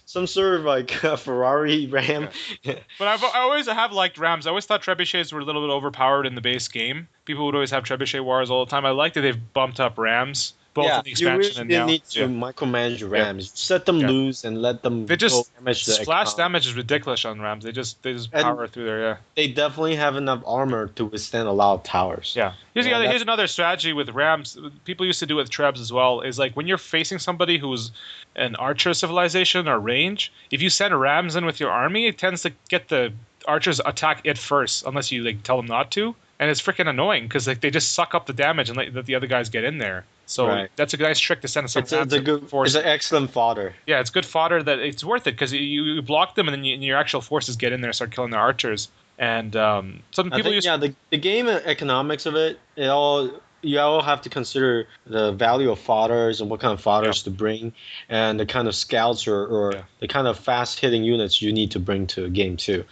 some sort of like Ferrari ram? Yeah. But I always have liked rams. I always thought trebuchets were a little bit overpowered in the base game. People would always have trebuchet wars all the time. I like that they've bumped up rams. both in the expansion you really and didn't now. need to micromanage Rams. Set them loose and let them They just damage the splash account. damage is ridiculous on Rams. They just power through there. Yeah. They definitely have enough armor to withstand a lot of towers. Yeah. Here's another strategy with Rams. People used to do with Trebs as well. Is like when you're facing somebody who's an archer civilization or range, if you send Rams in with your army, it tends to get the archers attack it first, unless you like tell them not to. And it's freaking annoying because like they just suck up the damage and let the other guys get in there. So that's a nice trick to send some. It's an excellent fodder. Yeah, it's good fodder that it's worth it because you block them and then your actual forces get in there and start killing the archers. And some people the game economics of it you all have to consider the value of fodders and what kind of fodders to bring and the kind of scouts or the kind of fast hitting units you need to bring to a game too.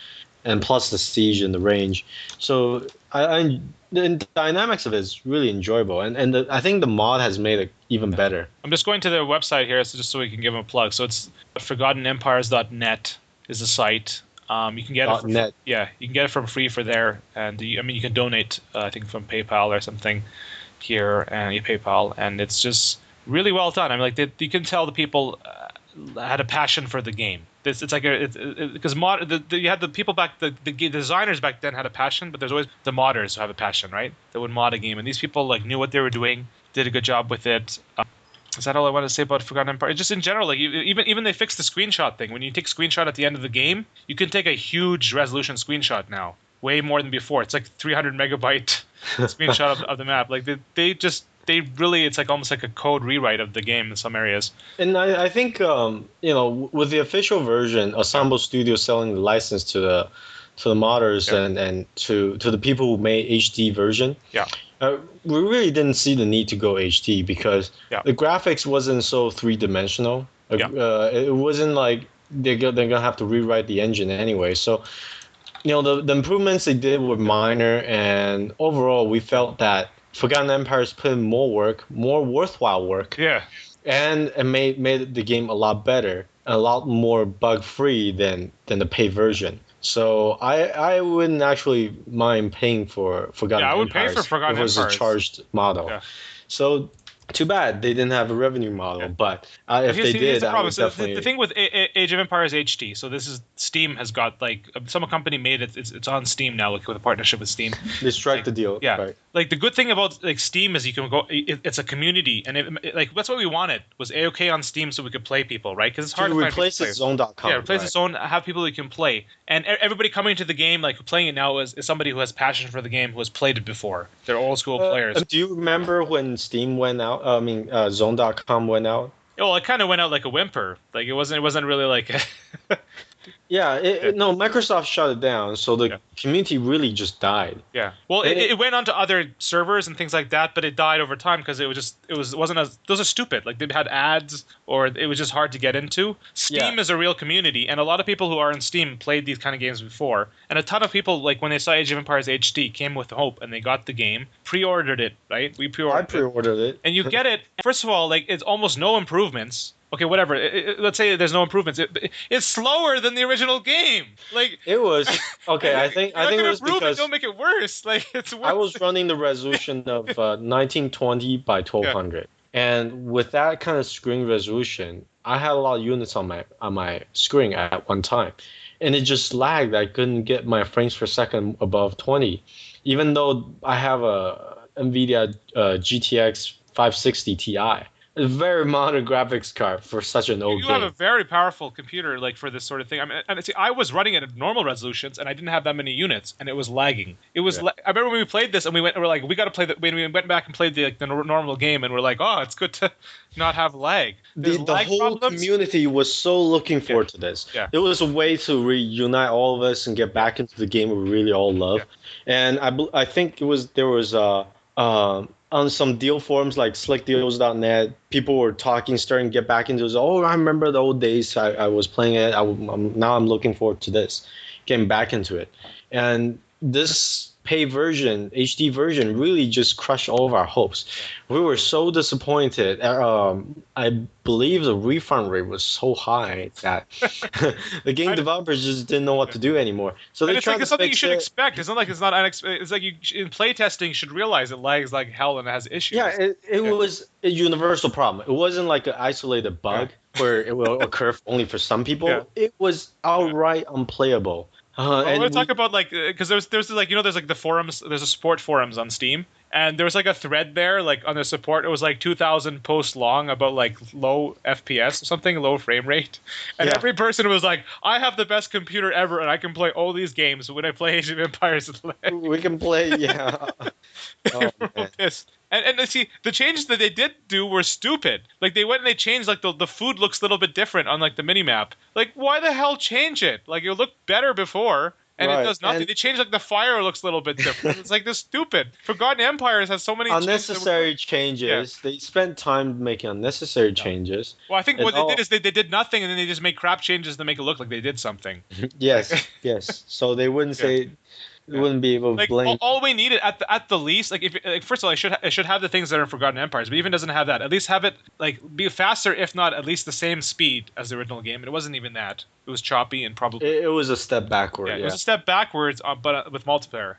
And plus the siege and the range. So the dynamics of it is really enjoyable. And I think the mod has made it even better. I'm just going to their website here just so we can give them a plug. So it's ForgottenEmpires.net is the site. You can get it you can get it from free for there. And you can donate, I think, from PayPal or something here, and PayPal. And it's just really well done. I mean, like you can tell the people had a passion for the game. It's like because you had the people back the designers back then had a passion, but there's always the modders who have a passion, right? That would mod a game, and these people like knew what they were doing, did a good job with it. Is that all I want to say about Forgotten Empire? Just in general, like even they fixed the screenshot thing. When you take a screenshot at the end of the game, you can take a huge resolution screenshot now, way more than before. It's like 300 megabyte screenshot of the map. Like they really, it's like almost like a code rewrite of the game in some areas. And I think with the official version, Ensemble Studio selling the license to the modders and to the people who made HD version. Yeah. We really didn't see the need to go HD because the graphics wasn't so three-dimensional. It wasn't like they're gonna have to rewrite the engine anyway. So the improvements they did were minor, and overall we felt that Forgotten Empires put in more work, more worthwhile work. Yeah. And it made the game a lot better, a lot more bug-free than the paid version. So I wouldn't actually mind paying for Forgotten Empires. I would pay for Forgotten Empires. It was a charged model. Yeah. So too bad they didn't have a revenue model, but if they did, I would definitely... The thing with Age of Empires HD, so this is Steam has got like some company made it. It's on Steam now, like with a partnership with Steam. They struck the deal. Yeah, right. Like the good thing about like Steam is you can go. It's a community, and like that's what we wanted was AOK on Steam so we could play people, right? Because it's hard to replace its own.com. Yeah, replace its own. Have people who can play, and everybody coming to the game like playing it now is somebody who has passion for the game, who has played it before. They're old school players. Do you remember when Steam went out? Zone.com went out. Well, it kind of went out like a whimper. Like it wasn't really like. No, Microsoft shut it down, so the community really just died. Yeah. Well, it went on to other servers and things like that, but it died over time because wasn't as those are stupid. Like they had ads, or it was just hard to get into. Steam is a real community, and a lot of people who are in Steam played these kind of games before, and a ton of people like when they saw Age of Empires HD came with hope and they got the game, pre-ordered it, right? We pre-ordered. I pre-ordered it, and you get it. First of all, like it's almost no improvements. Okay, whatever. Let's say there's no improvements. It's slower than the original game. Like it was. Okay, I think it was because don't make it worse. Like it's worse. I was running the resolution of 1920 by 1200, and with that kind of screen resolution, I had a lot of units on my screen at one time, and it just lagged. I couldn't get my frames per second above 20, even though I have a NVIDIA GTX 560 Ti. A very modern graphics card for such an old game. You have a very powerful computer, like for this sort of thing. I mean, and see, I was running it at normal resolutions, and I didn't have that many units, and it was lagging. It was. I remember when we played this, and we're like, we got to play when we went back and played the normal game, and we're like, oh, it's good to not have lag. The whole community was so looking forward to this. Yeah. It was a way to reunite all of us and get back into the game we really all love. Yeah. And I think there was on some deal forums like slickdeals.net, people were starting to get back into this. Oh, I remember the old days. I was playing it. Now I'm looking forward to this, getting back into it. And this pay version, HD version, really just crushed all of our hopes. We were so disappointed. I believe the refund rate was so high that the game developers just didn't know what to do anymore. So and they it's tried like to it's something you fix should it. expect. It's not like it's not unexpected. It's like you in playtesting should realize it lags like hell and it has issues. Yeah, it was a universal problem. It wasn't like an isolated bug where it will occur only for some people. Yeah. It was outright unplayable. Well, I want to talk about like because there's like there's like the forums, there's a sport forums on Steam, and there was like a thread there like on the support. It was like 2,000 posts long about like low FPS or something, low frame rate, and every person was like, "I have the best computer ever, and I can play all these games. When I play Age of Empires, we can play." Yeah. Oh, man. Pissed. And see, the changes that they did do were stupid. Like they went and they changed like the food looks a little bit different on like the mini map. Like why the hell change it? Like it looked better before. And it does nothing. They changed like the fire looks a little bit different. It's like this stupid. Forgotten Empires has so many unnecessary changes. They spent time making unnecessary changes. Well, I think what they did is they did nothing, and then they just make crap changes to make it look like they did something. Yes, yes. So they wouldn't say. You wouldn't be able to like, blame. All we needed at the least, like if like first of all, it should have the things that are in Forgotten Empires, but even doesn't have that. At least have it like be faster, if not at least the same speed as the original game. And it wasn't even that. It was choppy and probably it was a step backward. Yeah, it was a step backwards, but with multiplayer.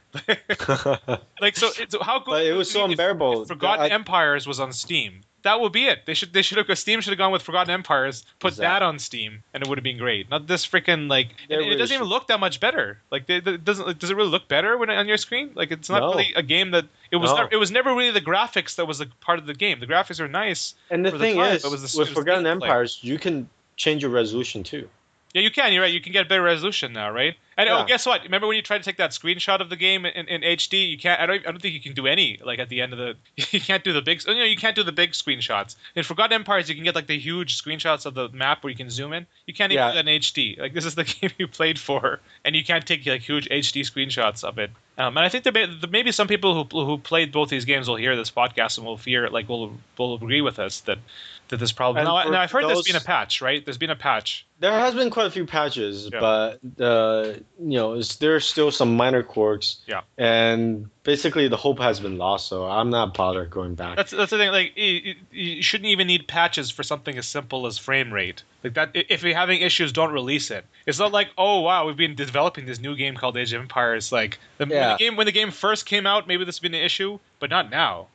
Like so how good? But it was so unbearable. If Forgotten Empires was on Steam. That would be it. Steam should have gone with Forgotten Empires, put that on Steam, and it would have been great. Not this freaking like. It doesn't even look that much better. Like does it really look better when on your screen? Like it's not really a game that it was. It was never really the graphics that was a part of the game. The graphics are nice. And the thing is, with Forgotten Empires, you can change your resolution too. Yeah, you can. You're right. You can get better resolution now, right? And oh, guess what? Remember when you tried to take that screenshot of the game in HD? You can't. I don't think you can do any. Like at the end of the, you can't do the big. You can't do the big screenshots. In Forgotten Empires, you can get like the huge screenshots of the map where you can zoom in. You can't even do that in HD. Like this is the game you played for, and you can't take like huge HD screenshots of it. And I think there maybe some people who played both these games will hear this podcast and will agree with us that this problem. Now I've heard there's been a patch, right? There's been a patch. There has been quite a few patches, but there's still some minor quirks. Yeah. And basically the hope has been lost, so I'm not bothered going back. That's the thing. Like you shouldn't even need patches for something as simple as frame rate. Like that, if you're having issues, don't release it. It's not like, oh wow, we've been developing this new game called Age of Empires. Like when the game first came out, maybe this has been an issue, but not now.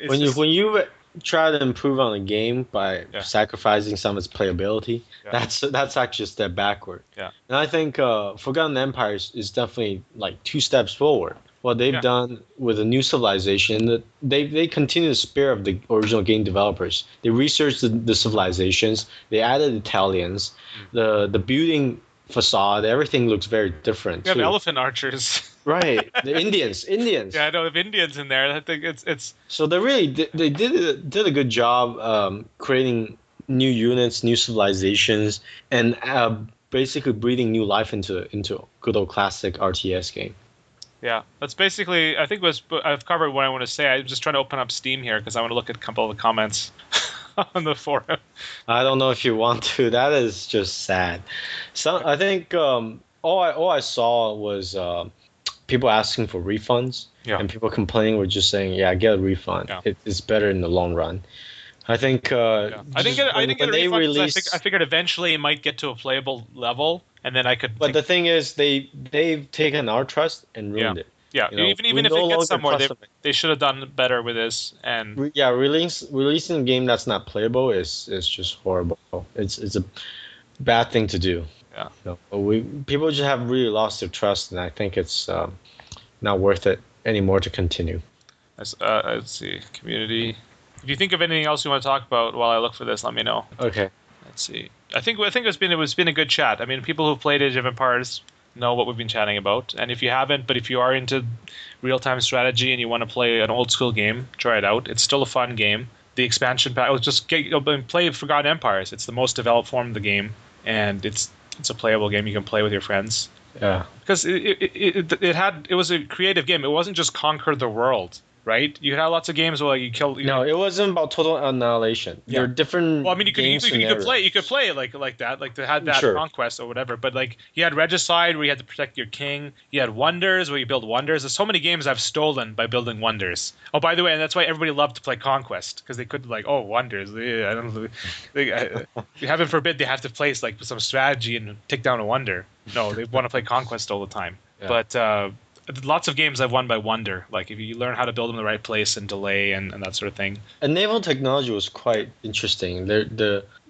When you try to improve on a game by sacrificing some of its playability, that's actually a step backward. Yeah. And I think Forgotten Empires is definitely like 2 steps forward. What they've done with a new civilization, they continue the spirit of the original game developers. They researched the civilizations, they added Italians, the building facade, everything looks very different. You have elephant archers. Right, the Indians. Yeah, I know, if Indians in there. I think it's. So they did a good job creating new units, new civilizations, and basically breathing new life into good old classic RTS game. Yeah, that's basically. I think I've covered what I want to say. I'm just trying to open up Steam here because I want to look at a couple of the comments on the forum. I don't know if you want to. That is just sad. So I think all I saw was people asking for refunds, and people complaining were just saying, "Yeah, get a refund. Yeah. It's better in the long run." I think I didn't get a refund because I figured eventually it might get to a playable level, and then I could. But the thing is, they've taken our trust and ruined it. Yeah, even if it gets somewhere, they should have done better with this. And releasing a game that's not playable is just horrible. It's a bad thing to do. Yeah. People just have really lost their trust, and I think it's not worth it anymore to continue. Let's see, community. If you think of anything else you want to talk about while I look for this, let me know. Okay. Let's see. I think it's been a good chat. I mean, people who've played Age of Empires know what we've been chatting about, and if you haven't, but if you are into real-time strategy and you want to play an old-school game, try it out. It's still a fun game. The expansion pack, play Forgotten Empires. It's the most developed form of the game, and it's a playable game you can play with your friends. Yeah. Because it was a creative game. It wasn't just conquer the world. right? You had lots of games where like, you kill. No, it wasn't about total annihilation. Yeah. There are different. Well, I mean, you could scenarios. play it like that, like to have that Sure. conquest or whatever. But like you had Regicide where you had to protect your king. You had Wonders where you build wonders. There's so many games I've stolen by building wonders. Oh, by the way, and that's why everybody loved to play Conquest because they could like, oh, wonders. Yeah, I don't. Heaven forbid they have to place like some strategy and take down a wonder. No, they want to play Conquest all the time. Yeah. But lots of games I've won by wonder. Like if you learn how to build them in the right place and delay and that sort of thing. And Naval Technology was quite interesting.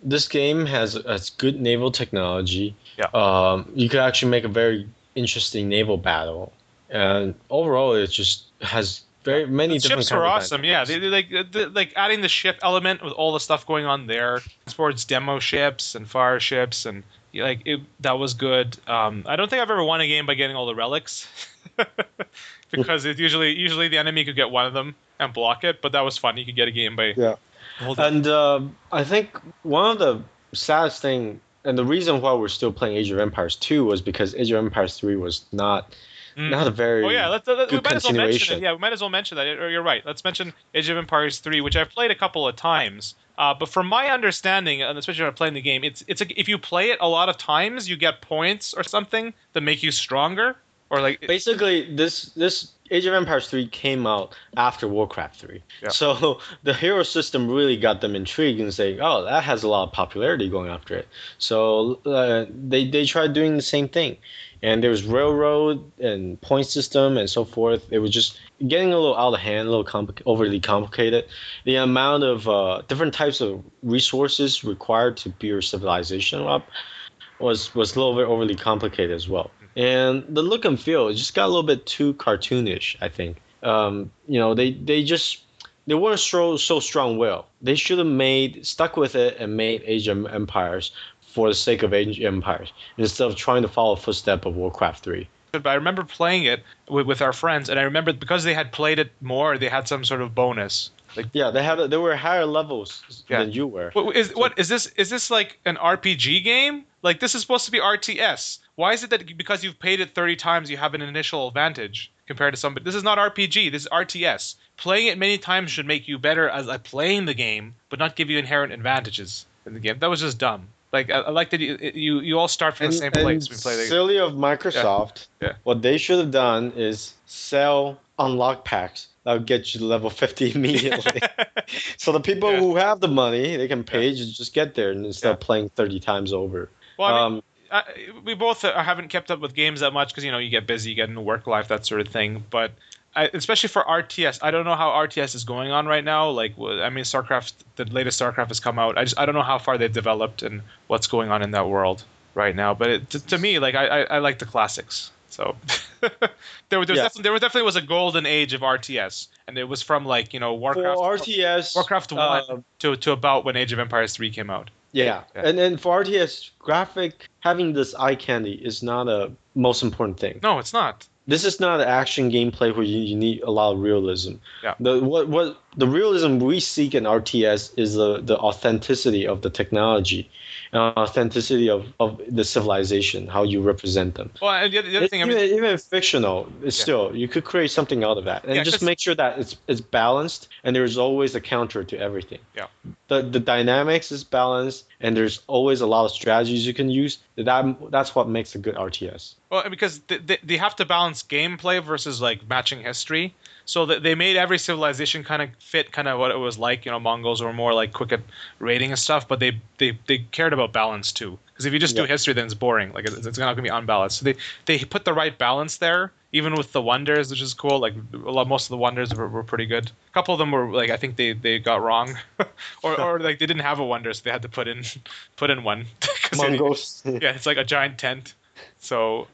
This game has good naval technology. Yeah. You could actually make a very interesting naval battle, and overall it just has very many different. Ships are awesome. Yeah, they like adding the ship element with all the stuff going on there. Sports demo ships and fire ships and. That was good. I don't think I've ever won a game by getting all the relics, because it usually the enemy could get one of them and block it. But that was fun. You could get a game by And I think one of the saddest thing, and the reason why we're still playing Age of Empires 2 was because Age of Empires 3 was not a very good continuation. We might as well mention that. You're right. Let's mention Age of Empires 3, which I've played a couple of times. But from my understanding, and especially when I'm playing the game, it's if you play it a lot of times, you get points or something that make you stronger. Or like basically, this Age of Empires 3 came out after Warcraft 3. Yeah. So the hero system really got them intrigued and saying, oh, that has a lot of popularity going after it. So they tried doing the same thing. And there was railroad and point system and so forth. It was just getting a little out of hand, a little overly complicated. The amount of different types of resources required to build your civilization up was a little bit overly complicated as well. And the look and feel, it just got a little bit too cartoonish, I think. They weren't so strong-willed. They should have stuck with it and made Age of Empires for the sake of Age of Empires, instead of trying to follow a footstep of Warcraft 3. But I remember playing it with our friends, and I remember because they had played it more, they had some sort of bonus. They were higher levels than you were. Is this like an RPG game? Like this is supposed to be RTS. Why is it that because you've played it 30 times you have an initial advantage compared to somebody? This is not RPG. This is RTS. Playing it many times should make you better at playing the game, but not give you inherent advantages in the game. That was just dumb. Like I like that you all start from the same place. We play silly of Microsoft. Yeah. What they should have done is sell unlock packs that would get you to level 50 immediately. So the people who have the money, they can pay to just get there instead of playing 30 times over. Well, we both haven't kept up with games that much because you get busy, you get into work life, that sort of thing. But especially for RTS, I don't know how RTS is going on right now. Like, I mean, StarCraft, the latest StarCraft has come out. I don't know how far they've developed and what's going on in that world right now. But to me, like, I like the classics. So there definitely was a golden age of RTS, and it was from like Warcraft 1 to about when Age of Empires 3 came out. Yeah. And then for RTS, having this eye candy is not a most important thing. No, it's not. This is not an action gameplay where you need a lot of realism. Yeah. The realism we seek in RTS is the authenticity of the technology, authenticity of the civilization, how you represent them. Well, and the other thing, even fictional, still you could create something out of that, and just make sure that it's balanced, and there's always a counter to everything. Yeah. The dynamics is balanced, and there's always a lot of strategies you can use. That's what makes a good RTS. Well, because they have to balance gameplay versus like matching history. So that they made every civilization kind of fit kind of what it was like. Mongols were more like quick at raiding and stuff, but they cared about balance too. Because if you just do history, then it's boring. Like it's not going to be unbalanced. So they put the right balance there, even with the wonders, which is cool. Like most of the wonders were pretty good. A couple of them were like I think they got wrong, or like they didn't have a wonder, so they had to put in one. Mongols. It's like a giant tent. So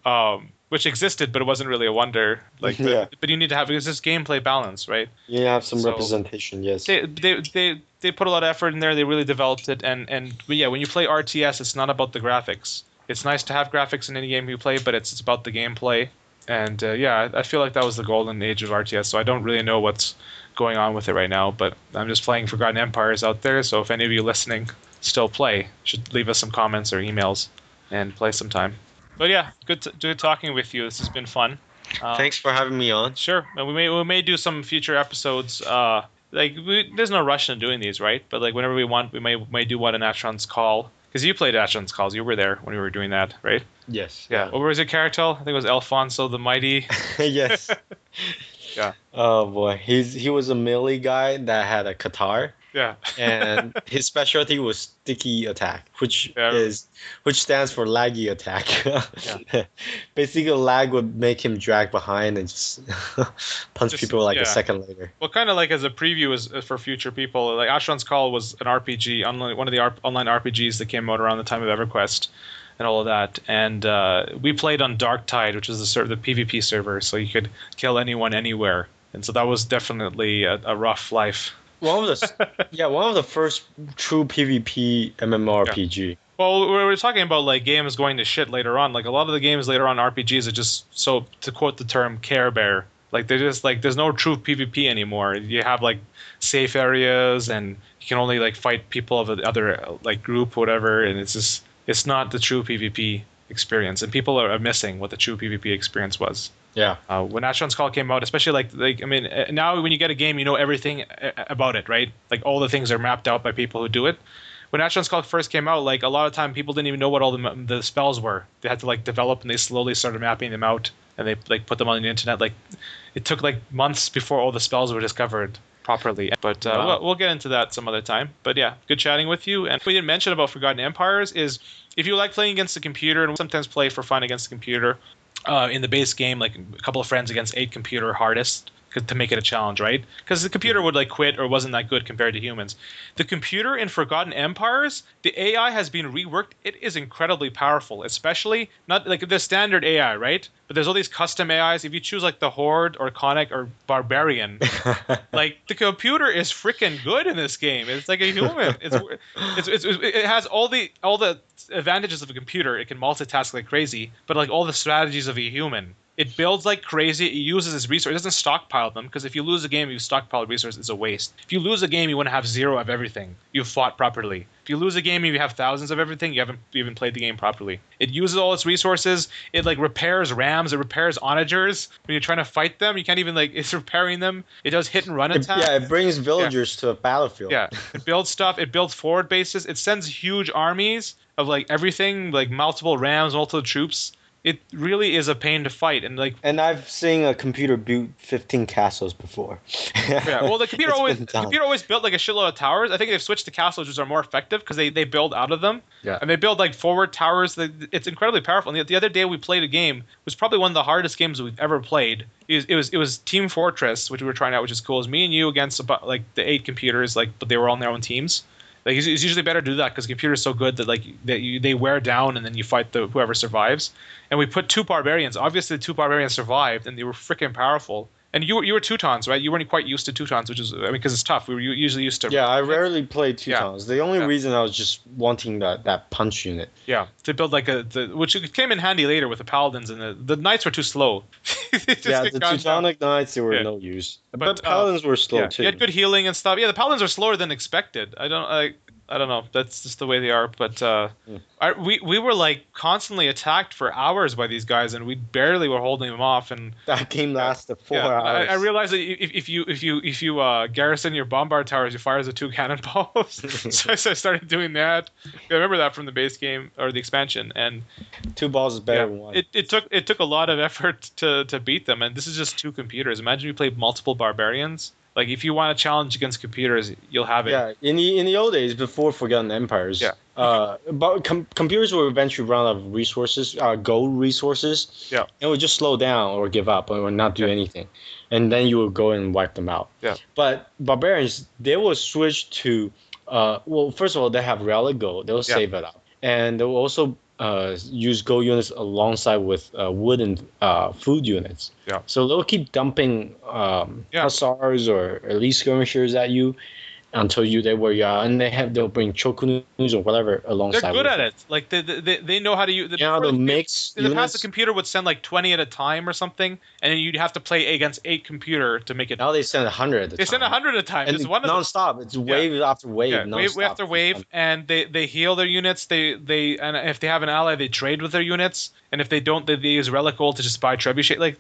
which existed, but it wasn't really a wonder. Like, but you need to have because this gameplay balance, right? You have some representation. Yes. They put a lot of effort in there. They really developed it, and when you play RTS, it's not about the graphics. It's nice to have graphics in any game you play, but it's about the gameplay. And I feel like that was the golden age of RTS. So I don't really know what's going on with it right now, but I'm just playing Forgotten Empires out there. So if any of you listening still play, you should leave us some comments or emails and play sometime. But yeah, good talking with you. This has been fun. Thanks for having me on. Sure, and we may do some future episodes. There's no rush in doing these, right? But like whenever we want, we may do one in Astron's Call, because you played Astron's Calls. You were there when we were doing that, right? Yes. Yeah. What was your character? I think it was Alfonso the Mighty. Yes. Yeah. Oh boy, he was a melee guy that had a guitar. Yeah. And his specialty was sticky attack, which stands for laggy attack. Basically, lag would make him drag behind and just punch people like a second later. Well, kind of like as a preview is for future people, like Astron's Call was an RPG, one of the online RPGs that came out around the time of EverQuest and all of that. And we played on Dark Tide, which is the PvP server, so you could kill anyone anywhere. And so that was definitely a rough life. One of the first true PvP MMORPG. Yeah. Well, we were talking about like games going to shit later on. Like a lot of the games later on RPGs are just, so to quote the term, Care Bear. Like they're just like there's no true PvP anymore. You have like safe areas and you can only like fight people of the other like group or whatever, and it's not the true PvP experience, and people are missing what the true PvP experience was. Yeah. When Astron's Call came out, especially now when you get a game, you know everything about it, right? Like all the things are mapped out by people who do it. When Astron's Call first came out, like a lot of time people didn't even know what all the spells were. They had to like develop, and they slowly started mapping them out, and they like put them on the internet. Like it took like months before all the spells were discovered properly. But we'll get into that some other time. But yeah, good chatting with you. And what we didn't mention about Forgotten Empires is if you like playing against the computer, and sometimes play for fun against the computer, in the base game, like a couple of friends against 8 computer hardest to make it a challenge, right? Because the computer would like quit or wasn't that good compared to humans. The computer in Forgotten Empires, the AI has been reworked. It is incredibly powerful, especially not like the standard AI, right? But there's all these custom AIs. If you choose like the Horde or Conic or Barbarian, like the computer is freaking good in this game. It's like a human. It has all the advantages of a computer. It can multitask like crazy, but like all the strategies of a human. It builds like crazy. It uses its resources. It doesn't stockpile them, because if you lose a game, you stockpile resources, it's a waste. If you lose a game, you want to have 0 of everything. You've fought properly. If you lose a game and you have thousands of everything, you haven't even played the game properly. It uses all its resources. It like repairs rams. It repairs onagers. When you're trying to fight them, you can't even like, it's repairing them. It does hit and run attacks. It brings villagers to a battlefield. Yeah, it builds stuff. It builds forward bases. It sends huge armies of like everything, like multiple rams, multiple troops. It really is a pain to fight, and I've seen a computer build 15 castles before. Yeah, well, the computer always built like a shitload of towers. I think they've switched to castles, which are more effective because they build out of them. Yeah, and they build like forward towers. It's incredibly powerful. And the other day we played a game. It was probably one of the hardest games we've ever played. It was Team Fortress, which we were trying out, which is cool. It was me and you against about like the 8 computers, like, but they were all in their own teams. Like it's usually better to do that because the computer's so good that they wear down, and then you fight whoever survives. And we put 2 barbarians. Obviously, the 2 barbarians survived, and they were freaking powerful. And you were Teutons, right? You weren't quite used to Teutons, which is because it's tough. We were usually used to. Yeah, I rarely played Teutons. The only reason I was just wanting that punch unit. Yeah, to build like which came in handy later with the paladins, and the knights were too slow. The Teutonic knights, they were no use. But paladins were slow too. You had good healing and stuff. Yeah, the paladins are slower than expected. I don't know. That's just the way they are. But we were like constantly attacked for hours by these guys, and we barely were holding them off. And that game lasted 4 hours. I realized that if you garrison your bombard towers, you fire the 2 cannonballs. So I started doing that. I remember that from the base game or the expansion. And 2 balls is better than 1. It took a lot of effort to beat them, and this is just 2 computers. Imagine you played multiple barbarians. Like if you want a challenge against computers, you'll have it. Yeah, in the old days before Forgotten Empires. Yeah. But computers will eventually run out of resources, gold resources. Yeah. And would just slow down or give up or not do anything, and then you will go and wipe them out. Yeah. But barbarians, they will switch to first of all, they have relic gold. They'll save it up, and they'll also use gold units alongside with wood and food units. Yeah. So they'll keep dumping hussars or elite skirmishers at you, until they wear you out, and they'll bring chokunos or whatever alongside. They're good at it. Like they know how to use. You know how to mix in the past, the computer would send like 20 at a time or something, and then you'd have to play against 8 computer to make it. Now they send 100 at a time. They send 100 at a time. And non-stop. It's wave after wave. Yeah, wave after wave, and they heal their units. They and if they have an ally, they trade with their units, and if they don't, they use relic gold to just buy trebuchet. Like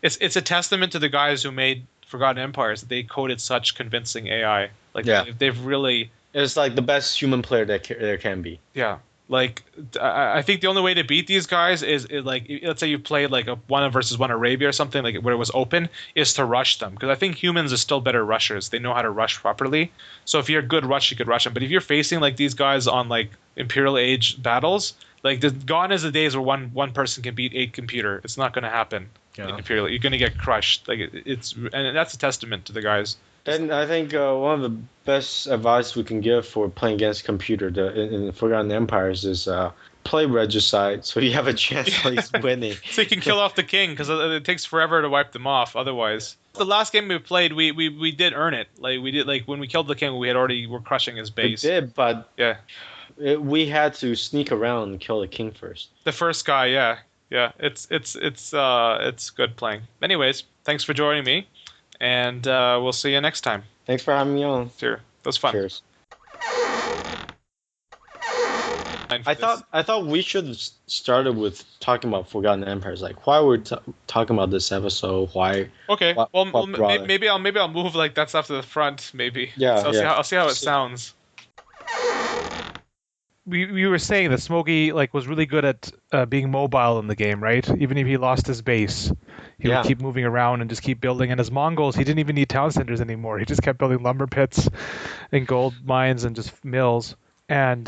it's a testament to the guys who made Forgotten Empires. They coded such convincing AI. Like they've really. It's like the best human player that there can be. Yeah. Like, I think the only way to beat these guys is like, let's say you played like a 1-versus-1 Arabia or something, like where it was open, is to rush them. Because I think humans are still better rushers. They know how to rush properly. So if you're a good rush, you could rush them. But if you're facing like these guys on like Imperial Age battles, like gone is the days where one person can beat 8 computer. It's not going to happen. Yeah. In Imperial, you're going to get crushed. Like and that's a testament to the guys. And I think one of the best advice we can give for playing against computer in Forgotten Empires is play regicide, so you have a chance at least winning. So you can kill off the king, because it takes forever to wipe them off otherwise. The last game we played, we did earn it. Like we did, like when we killed the king, we were crushing his base. We did, but yeah, we had to sneak around and kill the king first. The first guy, yeah. It's good playing. Anyways, thanks for joining me. And we'll see you next time. Thanks for having me on. Sure. That was fun. Cheers. I thought we should have started with talking about Forgotten Empires. Like, why we're talking about this episode, why... Okay. Maybe I'll move like that stuff to the front, maybe. Yeah, so I'll see how it sounds. We were saying that Smokey was really good at being mobile in the game, right? Even if he lost his base, he would keep moving around and just keep building. And as Mongols, he didn't even need town centers anymore. He just kept building lumber pits and gold mines and just mills. And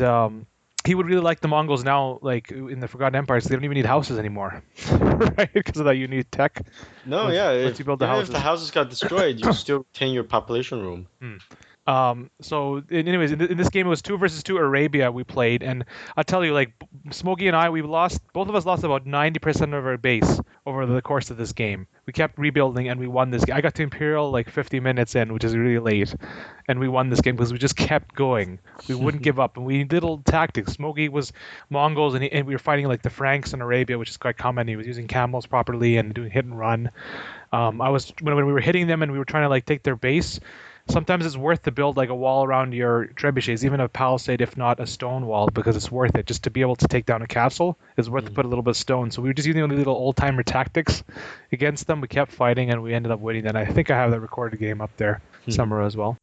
he would really like the Mongols now, like in the Forgotten Empires. They don't even need houses anymore, right? Because of that, you need tech. No, once you build the houses. If the houses got destroyed, you still retain your population room. So anyways, in this game, it was 2-versus-2 Arabia we played, and I'll tell you, like, Smokey and I, both of us lost about 90% of our base over the course of this game. We kept rebuilding, and we won this game. I got to Imperial like 50 minutes in, which is really late, and we won this game because we just kept going. We wouldn't give up, and we did little tactics. Smokey was Mongols, and we were fighting like the Franks in Arabia, which is quite common. He was using camels properly and doing hit and run. When we were hitting them and we were trying to like take their base, sometimes it's worth to build like a wall around your trebuchets, even a palisade, if not a stone wall, because it's worth it. Just to be able to take down a castle is worth to put a little bit of stone. So we were just using little old-timer tactics against them. We kept fighting, and we ended up winning. And I think I have that recorded game up there somewhere as well.